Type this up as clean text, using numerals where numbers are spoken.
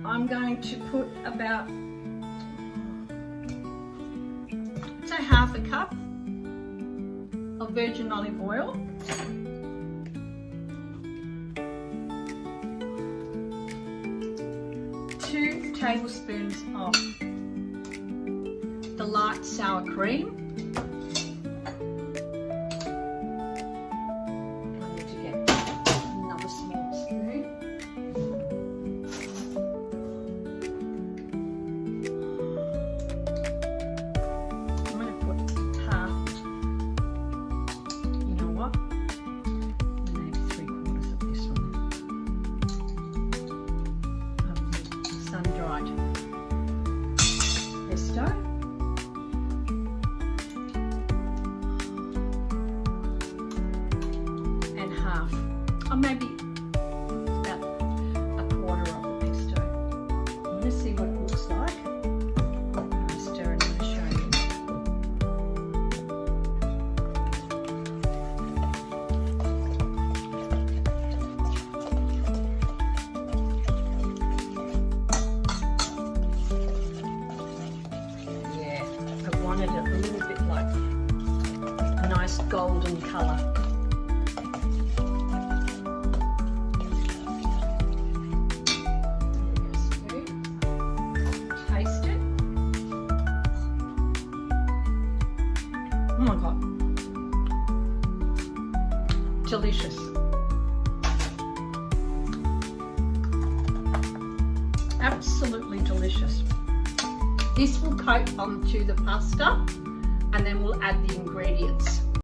I'm going to put about, say, half a cup of virgin olive oil. 2 tablespoons of the light sour cream. I need to get another small spoon. I'm going to put half, you know what, maybe 3/4 of this one. Sun-dried pesto, and half, or maybe about 1/4 of the pesto. I'm going to see what it looks like. I'm going to stir it and show you. Wanted it a little bit like a nice golden colour. Taste it. Oh my God. Delicious. Absolutely delicious. This will coat onto the pasta and then we'll add the ingredients.